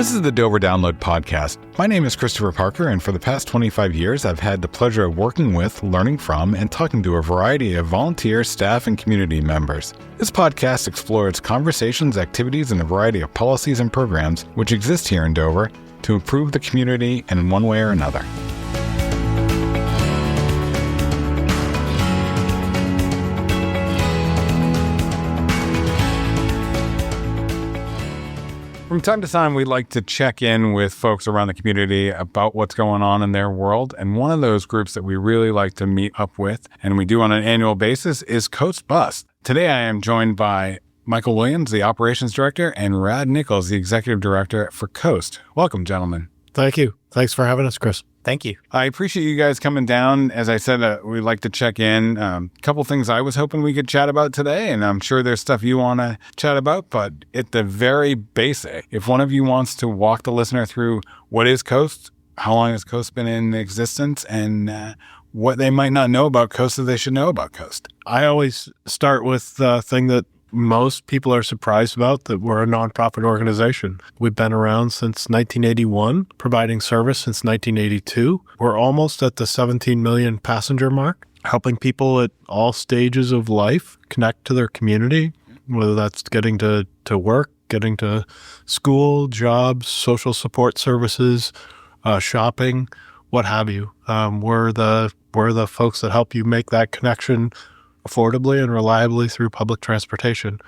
This is the Dover Download Podcast. My name is Christopher Parker, and for the past 25 years, I've had the pleasure of working with, learning from, and talking to a variety of volunteer, staff, and community members. This podcast explores conversations, activities, and a variety of policies and programs which exist here in Dover to improve the community in one way or another. From time to time, we like to check in with folks around the community about what's going on in their world. And one of those groups that we really like to meet up with, and we do on an annual basis, is Coast Bus. Today, I am joined by Nichols Williams, the operations director, and Rad Nichols, the executive director for Coast. Welcome, gentlemen. Thank you. Thanks for having us, Chris. Thank you. I appreciate you guys coming down. As I said, we'd like to check in. A couple things I was hoping we could chat about today, and I'm sure there's stuff you want to chat about, but at the very basic, if one of you wants to walk the listener through what is Coast, how long has Coast been in existence, and what they might not know about Coast that they should know about Coast. I always start with the thing that most people are surprised about, that we're a nonprofit organization. We've been around since 1981, providing service since 1982. We're almost at the 17 million passenger mark, helping people at all stages of life connect to their community, whether that's getting to work, getting to school, jobs, social support services, shopping, what have you. We're the folks that help you make that connection affordably and reliably through public transportation.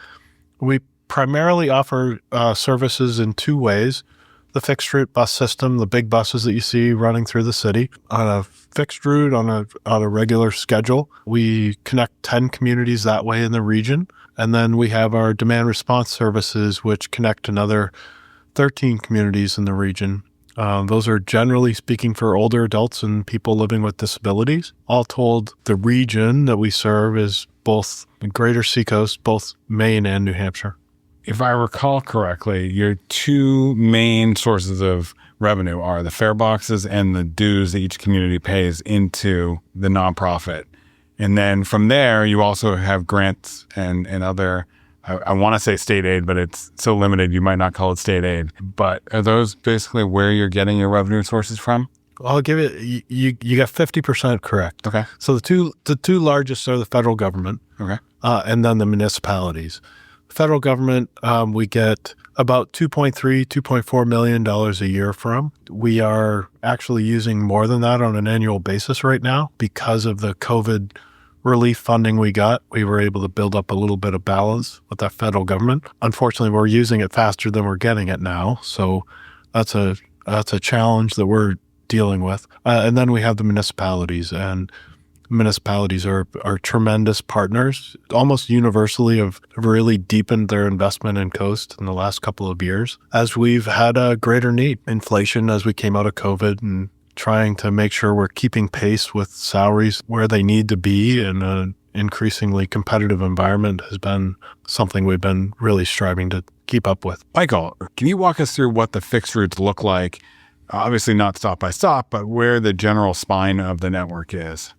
We primarily offer services in two ways. The fixed route bus system, the big buses that you see running through the city on a fixed route on a regular schedule. We connect 10 communities that way in the region. And then we have our demand response services, which connect another 13 communities in the region. Those are generally speaking for older adults and people living with disabilities. All told, the region that we serve is both greater Seacoast, both Maine and New Hampshire. If I recall correctly, your two main sources of revenue are the fare boxes and the dues that each community pays into the nonprofit. And then from there, you also have grants and other, I want to say state aid, but it's so limited, you might not call it state aid. But are those basically where you're getting your revenue sources from? I'll give it, you got 50% correct. Okay. So the two largest are the federal government. Okay. And then the municipalities. Federal government, we get about $2.4 million a year from. We are actually using more than that on an annual basis right now because of the COVID relief funding we got. We were able to build up a little bit of balance with that federal government. Unfortunately, we're using it faster than we're getting it now. So that's a challenge that we're dealing with. And then we have the municipalities, and municipalities are tremendous partners. Almost universally have really deepened their investment in Coast in the last couple of years as we've had a greater need. Inflation as we came out of COVID and trying to make sure we're keeping pace with salaries where they need to be in an increasingly competitive environment has been something we've been really striving to keep up with. Michael, can you walk us through what the fixed routes look like? Obviously not stop by stop, but where the general spine of the network is.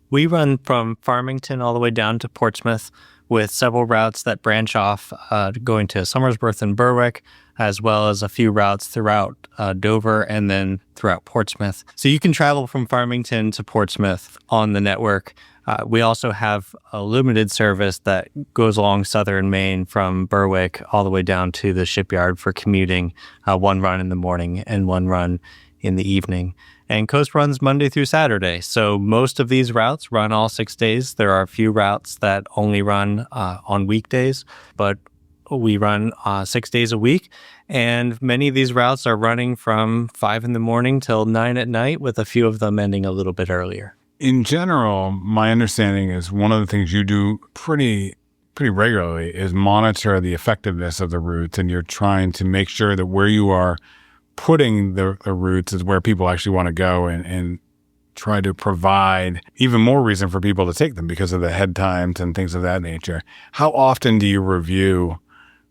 We run from Farmington all the way down to Portsmouth with several routes that branch off going to Somersworth and Berwick, as well as a few routes throughout Dover and then throughout Portsmouth. So you can travel from Farmington to Portsmouth on the network. We also have a limited service that goes along southern Maine from Berwick all the way down to the shipyard for commuting, one run in the morning and one run in the evening. And Coast runs Monday through Saturday. So most of these routes run all 6 days. There are a few routes that only run on weekdays, but we run 6 days a week. And many of these routes are running from 5 in the morning till 9 at night, with a few of them ending a little bit earlier. In general, my understanding is one of the things you do pretty regularly is monitor the effectiveness of the routes, and you're trying to make sure that where you are putting the routes is where people actually want to go, and try to provide even more reason for people to take them because of the head times and things of that nature. How often do you review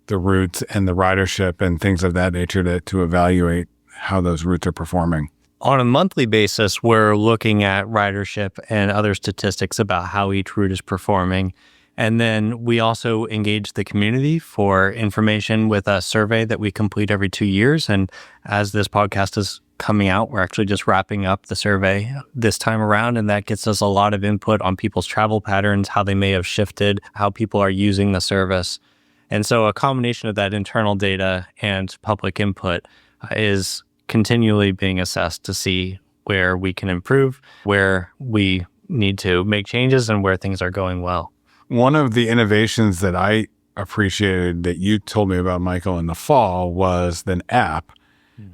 the routes and the ridership and things of that nature to evaluate how those routes are performing? On a monthly basis, we're looking at ridership and other statistics about how each route is performing. And then we also engage the community for information with a survey that we complete every 2 years. And as this podcast is coming out, we're actually just wrapping up the survey this time around. And that gets us a lot of input on people's travel patterns, how they may have shifted, how people are using the service. And so a combination of that internal data and public input is continually being assessed to see where we can improve, where we need to make changes, and where things are going well. One of the innovations that I appreciated that you told me about, Michael, in the fall was an app.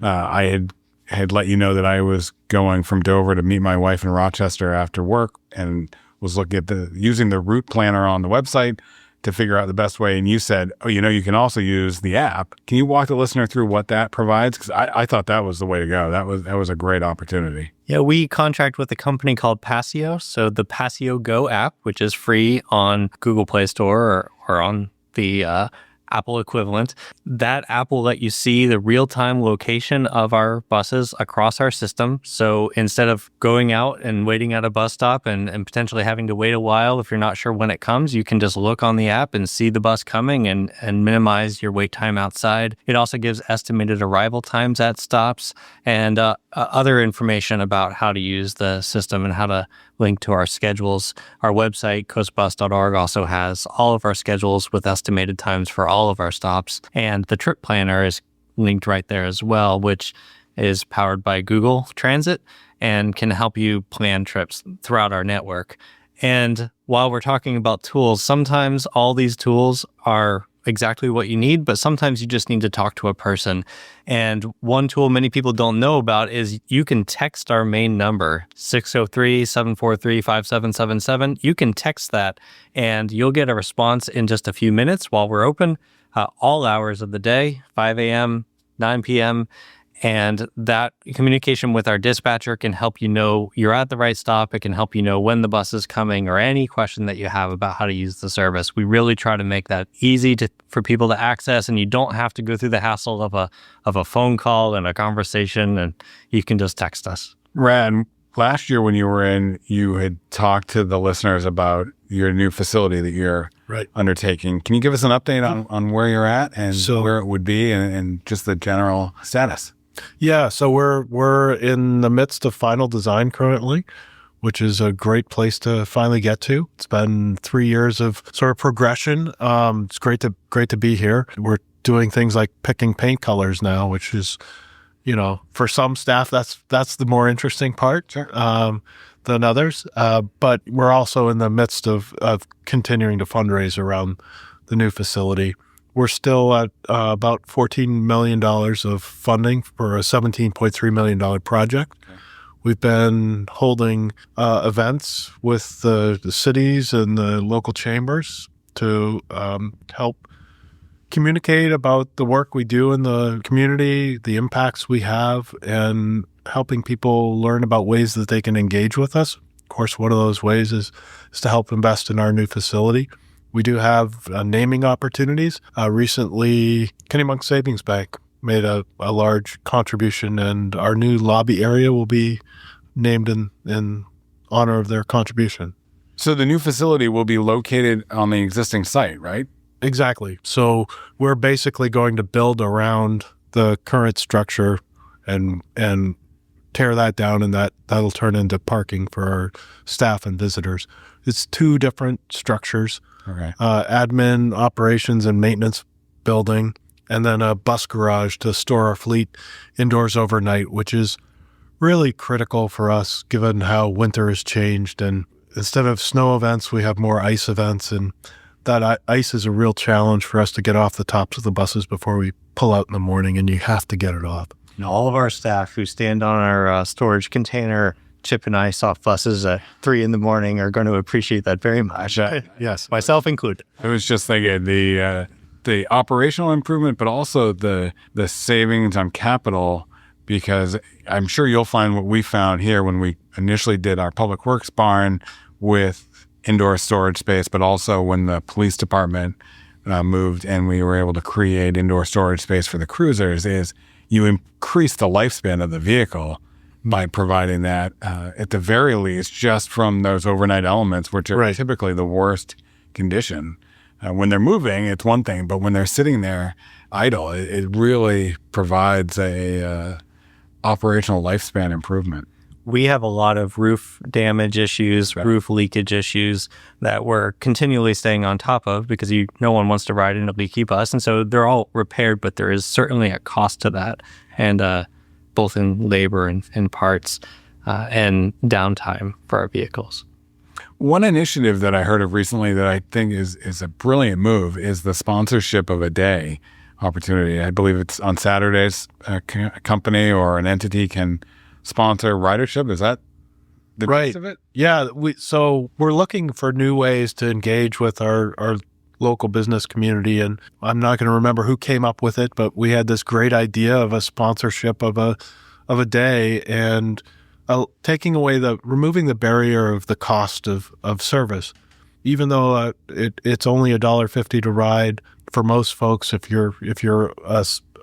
I had let you know that I was going from Dover to meet my wife in Rochester after work, and was looking at using the route planner on the website to figure out the best way. And you said, you can also use the app. Can you walk the listener through what that provides? Because I thought that was the way to go. That was a great opportunity. Yeah, we contract with a company called Passio. So the Passio Go app, which is free on Google Play Store or on the Apple equivalent, that app will let you see the real-time location of our buses across our system. So instead of going out and waiting at a bus stop and potentially having to wait a while if you're not sure when it comes, you can just look on the app and see the bus coming and minimize your wait time outside. It also gives estimated arrival times at stops and other information about how to use the system and how to link to our schedules. Our website, coastbus.org, also has all of our schedules with estimated times for all of our stops. And the trip planner is linked right there as well, which is powered by Google Transit and can help you plan trips throughout our network. And while we're talking about tools, sometimes all these tools are exactly what you need, but sometimes you just need to talk to a person. And one tool many people don't know about is you can text our main number, 603-743-5777. You can text that and you'll get a response in just a few minutes while we're open, all hours of the day, 5 a.m., 9 p.m., and that communication with our dispatcher can help you know you're at the right stop. It can help you know when the bus is coming or any question that you have about how to use the service. We really try to make that easy for people to access, and you don't have to go through the hassle of a phone call and a conversation, and you can just text us. Rad, last year when you were in, you had talked to the listeners about your new facility that you're undertaking. Can you give us an update on where you're at and where it would be and just the general status? Yeah, so we're in the midst of final design currently, which is a great place to finally get to. It's been 3 years of sort of progression. It's great to be here. We're doing things like picking paint colors now, which is, for some staff that's the more interesting part than others. But we're also in the midst of continuing to fundraise around the new facility. We're still at about $14 million of funding for a $17.3 million project. Okay. We've been holding events with the cities and the local chambers to help communicate about the work we do in the community, the impacts we have, and helping people learn about ways that they can engage with us. Of course, one of those ways is to help invest in our new facility. We do have naming opportunities. Recently, Kennebunk Savings Bank made a large contribution, and our new lobby area will be named in honor of their contribution. So the new facility will be located on the existing site, right? Exactly. So we're basically going to build around the current structure and tear that down, and that'll turn into parking for our staff and visitors. It's 2 different structures. Okay. Admin, operations, and maintenance building, and then a bus garage to store our fleet indoors overnight, which is really critical for us given how winter has changed. And instead of snow events, we have more ice events, and that ice is a real challenge for us to get off the tops of the buses before we pull out in the morning, and you have to get it off. And all of our staff who stand on our storage container chipping ice off buses at 3 a.m. are going to appreciate that very much. Yes, myself included. I was just thinking the operational improvement, but also the savings on capital, because I'm sure you'll find what we found here when we initially did our public works barn with indoor storage space, but also when the police department moved and we were able to create indoor storage space for the cruisers, is you increase the lifespan of the vehicle by providing that, at the very least, just from those overnight elements, which are typically the worst condition. When they're moving, it's one thing, but when they're sitting there idle, it really provides a operational lifespan improvement. We have a lot of roof damage issues, roof leakage issues that we're continually staying on top of because no one wants to ride in a leaky bus. And so they're all repaired, but there is certainly a cost to that, and both in labor and parts and downtime for our vehicles. One initiative that I heard of recently that I think is a brilliant move is the sponsorship of a day opportunity. I believe it's on Saturdays, a company or an entity can sponsor ridership. Is that the piece of it? Yeah. So we're looking for new ways to engage with our local business community. And I'm not going to remember who came up with it, but we had this great idea of a sponsorship of a day and removing the barrier of the cost of service. Even though it's only $1.50 to ride for most folks, if you're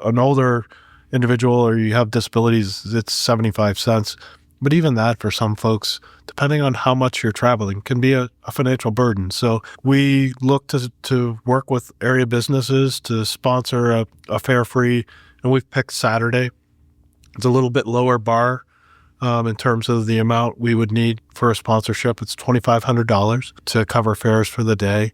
an older individual or you have disabilities, it's 75 cents. But even that for some folks, depending on how much you're traveling, can be a financial burden. So we look to work with area businesses to sponsor a fare-free, and we've picked Saturday. It's a little bit lower bar in terms of the amount we would need for a sponsorship. It's $2,500 to cover fares for the day.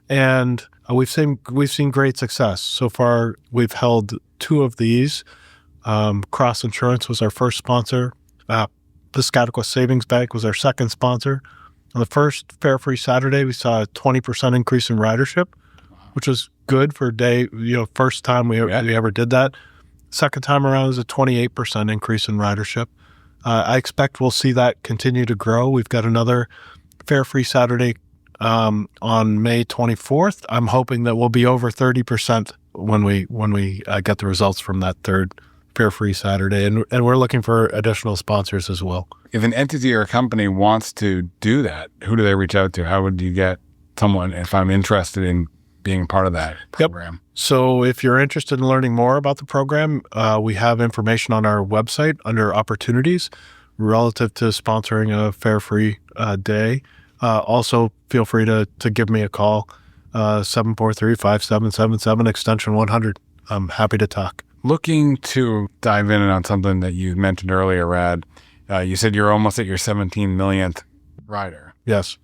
And we've seen great success. So far, we've held 2 of these. Cross Insurance was our first sponsor. Piscataqua Savings Bank was our second sponsor. On the first Fare-Free Saturday, we saw a 20% increase in ridership, which was good for a day, first time we ever did that. Second time around was a 28% increase in ridership. I expect we'll see that continue to grow. We've got another Fare-Free Saturday on May 24th. I'm hoping that we'll be over 30% when we get the results from that third Fare-Free Saturday, and we're looking for additional sponsors as well. If an entity or a company wants to do that, who do they reach out to? How would you get someone if I'm interested in being part of that program? Yep. So if you're interested in learning more about the program, we have information on our website under opportunities relative to sponsoring a fare-free day. Also, feel free to give me a call, 743-5777, extension 100. I'm happy to talk. Looking to dive in on something that you mentioned earlier, Rad, you said you're almost at your 17 millionth rider. Yes.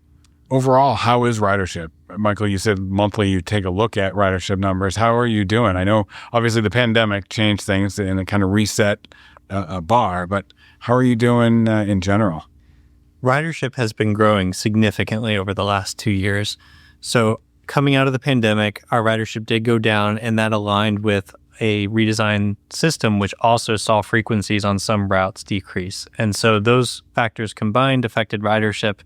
Overall, how is ridership? Michael, you said monthly you take a look at ridership numbers. How are you doing? I know obviously the pandemic changed things and it kind of reset a bar, but how are you doing in general? Ridership has been growing significantly over the last 2 years. So coming out of the pandemic, our ridership did go down, and that aligned with a redesigned system, which also saw frequencies on some routes decrease. And so those factors combined affected ridership.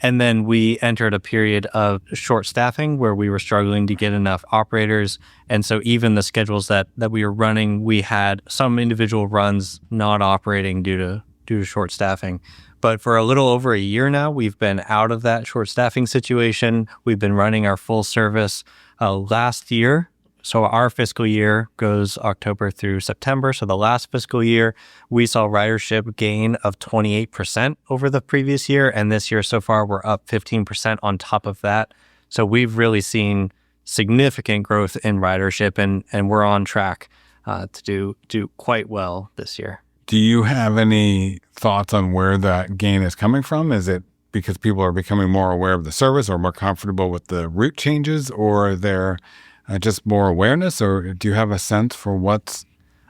And then we entered a period of short staffing where we were struggling to get enough operators. And so even the schedules that we were running, we had some individual runs not operating due to short staffing. But for a little over a year now, we've been out of that short staffing situation. We've been running our full service last year. So our fiscal year goes October through September. So the last fiscal year, we saw ridership gain of 28% over the previous year. And this year so far, we're up 15% on top of that. So we've really seen significant growth in ridership, and we're on track to do quite well this year. Do you have any thoughts on where that gain is coming from? Is it because people are becoming more aware of the service or more comfortable with the route changes, or they're just more awareness, or do you have a sense for what's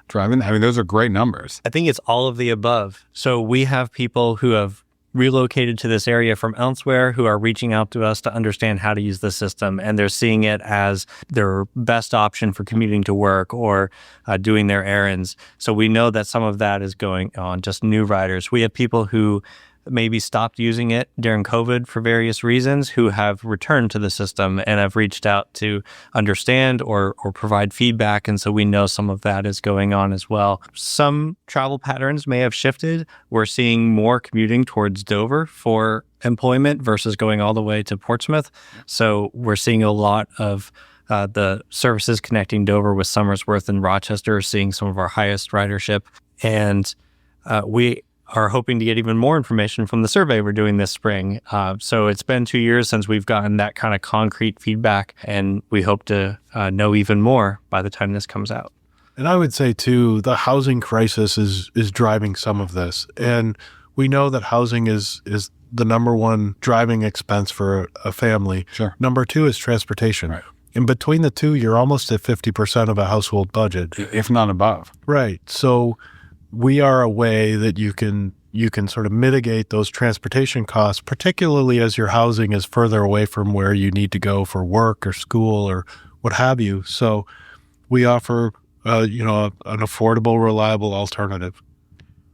driving? I mean, those are great numbers. I think it's all of the above. So we have people who have relocated to this area from elsewhere who are reaching out to us to understand how to use the system, and they're seeing it as their best option for commuting to work or doing their errands. So we know that some of that is going on, just new riders. We have people who maybe stopped using it during COVID for various reasons who have returned to the system and have reached out to understand or provide feedback. And so we know some of that is going on as well. Some travel patterns may have shifted. We're seeing more commuting towards Dover for employment versus going all the way to Portsmouth. So we're seeing a lot of the services connecting Dover with Somersworth and Rochester, seeing some of our highest ridership. And we are hoping to get even more information from the survey we're doing this spring. So it's been 2 years since we've gotten that kind of concrete feedback, and we hope to know even more by the time this comes out. And I would say, too, the housing crisis is driving some of this. And we know that housing is the number one driving expense for a family. Sure. Number two is transportation. Right. And between the two, you're almost at 50% of a household budget. If not above. Right. So we are a way that you can sort of mitigate those transportation costs, particularly as your housing is further away from where you need to go for work or school or what have you. So we offer an affordable, reliable alternative.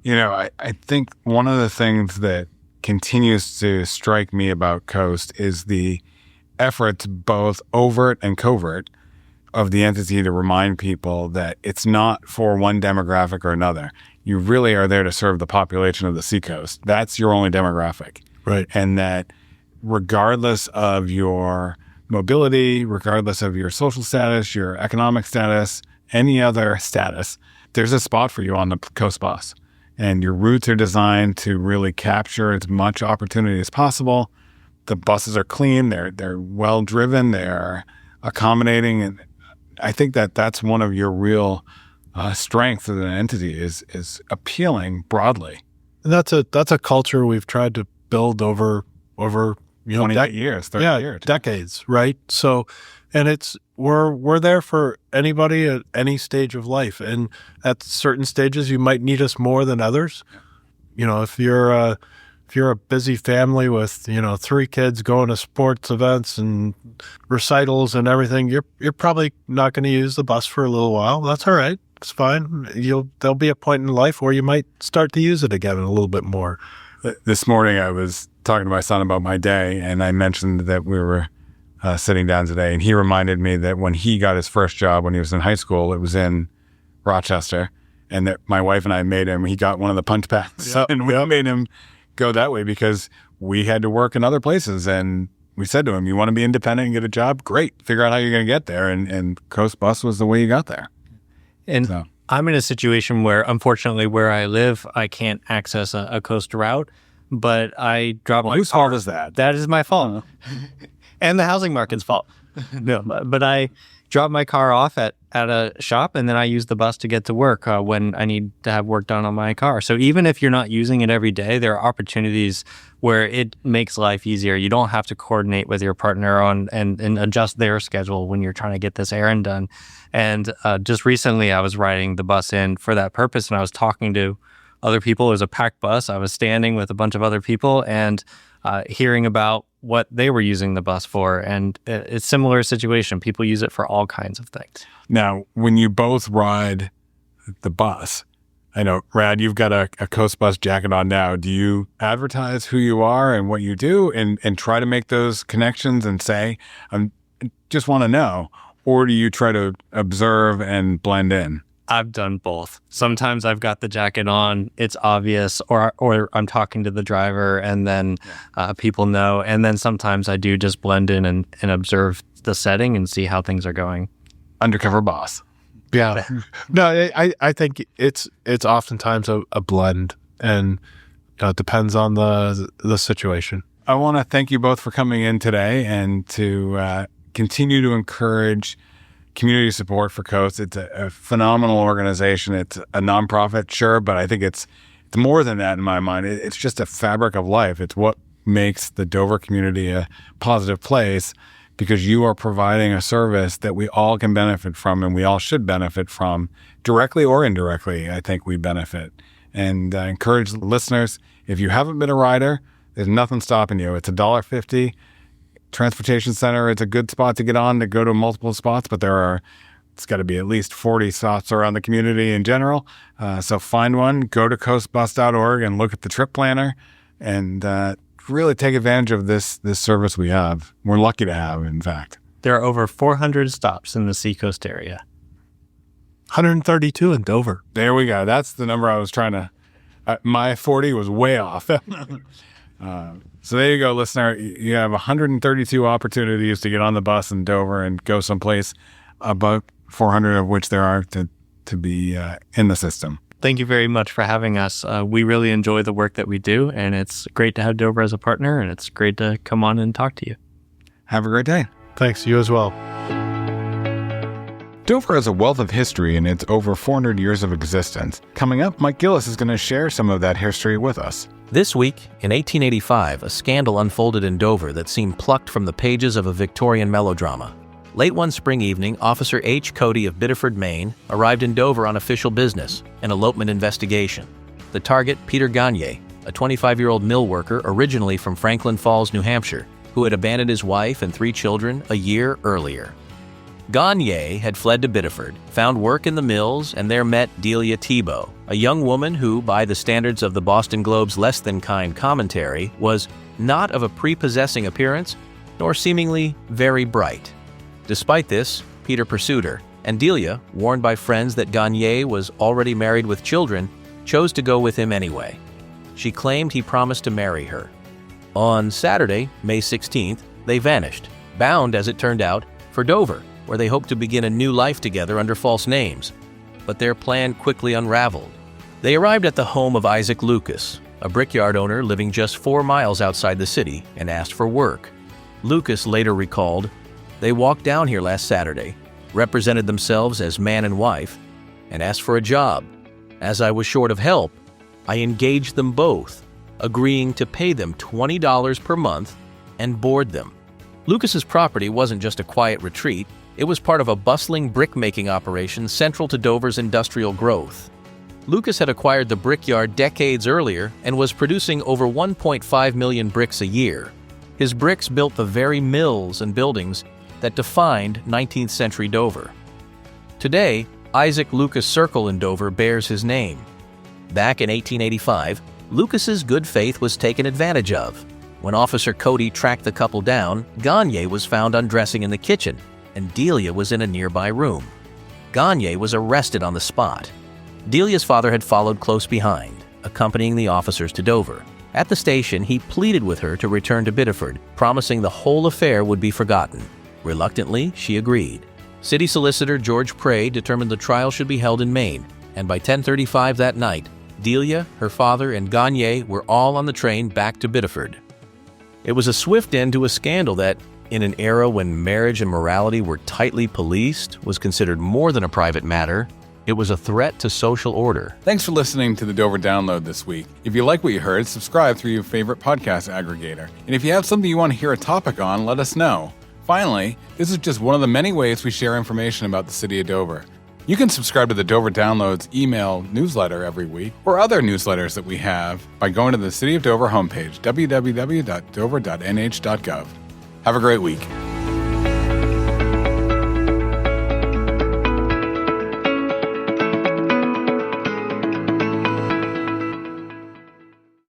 I think one of the things that continues to strike me about Coast is the efforts, both overt and covert, of the entity to remind people that it's not for one demographic or another. You really are there to serve the population of the Seacoast. That's your only demographic. Right. And that regardless of your mobility, regardless of your social status, your economic status, any other status, there's a spot for you on the Coast bus. And your routes are designed to really capture as much opportunity as possible. The buses are clean, they're well driven, they're accommodating, and I think that that's one of your real strengths as an entity is appealing broadly. And that's a culture we've tried to build over 28 years, 30 years. Decades, right? So, and we're there for anybody at any stage of life, and at certain stages you might need us more than others. Yeah. If you're a busy family with 3 kids going to sports events and recitals and everything, you're probably not going to use the bus for a little while. That's all right. It's fine. There'll be a point in life where you might start to use it again a little bit more. This morning I was talking to my son about my day, and I mentioned that we were sitting down today, and he reminded me that when he got his first job when he was in high school, it was in Rochester, and that my wife and I made him, he got one of the punch packs, and we made him go that way because we had to work in other places. And we said to him, you want to be independent and get a job? Great. Figure out how you're going to get there. And Coast Bus was the way you got there. And so I'm in a situation where, unfortunately, where I live, I can't access a coast route, but I drop my whose fault is that? That is my fault. And the housing market's fault. No, but I drop my car off at a shop, and then I use the bus to get to work when I need to have work done on my car. So even if you're not using it every day, there are opportunities where it makes life easier. You don't have to coordinate with your partner on and adjust their schedule when you're trying to get this errand done. And just recently, I was riding the bus in for that purpose, and I was talking to other people. It was a packed bus. I was standing with a bunch of other people and hearing about what they were using the bus for. And it's a similar situation. People use it for all kinds of things. Now, when you both ride the bus, I know, Rad, you've got a Coast Bus jacket on now. Do you advertise who you are and what you do and try to make those connections and say, I just want to know? Or do you try to observe and blend in? I've done both. Sometimes I've got the jacket on, it's obvious, or I'm talking to the driver and then people know. And then sometimes I do just blend in and observe the setting and see how things are going. Undercover boss. Yeah. No, I think it's oftentimes a blend, and it depends on the situation. I want to thank you both for coming in today and to continue to encourage community support for Coast. It's a phenomenal organization. It's a nonprofit, sure, but I think it's more than that in my mind. It's just a fabric of life. It's what makes the Dover community a positive place, because you are providing a service that we all can benefit from, and we all should benefit from, directly or indirectly. I think we benefit. And I encourage listeners, if you haven't been a rider, there's nothing stopping you. It's $1.50. Transportation Center, it's a good spot to get on to go to multiple spots, but it's got to be at least 40 stops around the community in general. So find one, go to coastbus.org and look at the trip planner, and really take advantage of this service we have. We're lucky to have, in fact. There are over 400 stops in the Seacoast area. 132 in Dover. There we go. That's the number I was trying to... my 40 was way off. So there you go, listener. You have 132 opportunities to get on the bus in Dover and go someplace, about 400 of which there are to be in the system. Thank you very much for having us. We really enjoy the work that we do, and it's great to have Dover as a partner, and it's great to come on and talk to you. Have a great day. Thanks, you as well. Dover has a wealth of history in its over 400 years of existence. Coming up, Mike Gillis is going to share some of that history with us. This week, in 1885, a scandal unfolded in Dover that seemed plucked from the pages of a Victorian melodrama. Late one spring evening, Officer H. Cody of Biddeford, Maine, arrived in Dover on official business, an elopement investigation. The target, Peter Gagne, a 25-year-old mill worker originally from Franklin Falls, New Hampshire, who had abandoned his wife and 3 children a year earlier. Gagne had fled to Biddeford, found work in the mills, and there met Delia Thibault, a young woman who, by the standards of the Boston Globe's less-than-kind commentary, was not of a prepossessing appearance, nor seemingly very bright. Despite this, Peter pursued her, and Delia, warned by friends that Gagne was already married with children, chose to go with him anyway. She claimed he promised to marry her. On Saturday, May 16th, they vanished, bound, as it turned out, for Dover, where they hoped to begin a new life together under false names. But their plan quickly unraveled. They arrived at the home of Isaac Lucas, a brickyard owner living just 4 miles outside the city, and asked for work. Lucas later recalled, "They walked down here last Saturday, represented themselves as man and wife, and asked for a job. As I was short of help, I engaged them both, agreeing to pay them $20 per month and board them." Lucas's property wasn't just a quiet retreat, it was part of a bustling brick-making operation central to Dover's industrial growth. Lucas had acquired the brickyard decades earlier and was producing over 1.5 million bricks a year. His bricks built the very mills and buildings that defined 19th century Dover. Today, Isaac Lucas Circle in Dover bears his name. Back in 1885, Lucas's good faith was taken advantage of. When Officer Cody tracked the couple down, Gagne was found undressing in the kitchen, and Delia was in a nearby room. Gagne was arrested on the spot. Delia's father had followed close behind, accompanying the officers to Dover. At the station, he pleaded with her to return to Biddeford, promising the whole affair would be forgotten. Reluctantly, she agreed. City Solicitor George Prey determined the trial should be held in Maine, and by 10:35 that night, Delia, her father, and Gagne were all on the train back to Biddeford. It was a swift end to a scandal that, in an era when marriage and morality were tightly policed, was considered more than a private matter. It was a threat to social order. Thanks for listening to the Dover Download this week. If you like what you heard, subscribe through your favorite podcast aggregator. And if you have something you want to hear a topic on, let us know. Finally, this is just one of the many ways we share information about the city of Dover. You can subscribe to the Dover Downloads email newsletter every week, or other newsletters that we have, by going to the City of Dover homepage, www.dover.nh.gov. Have a great week.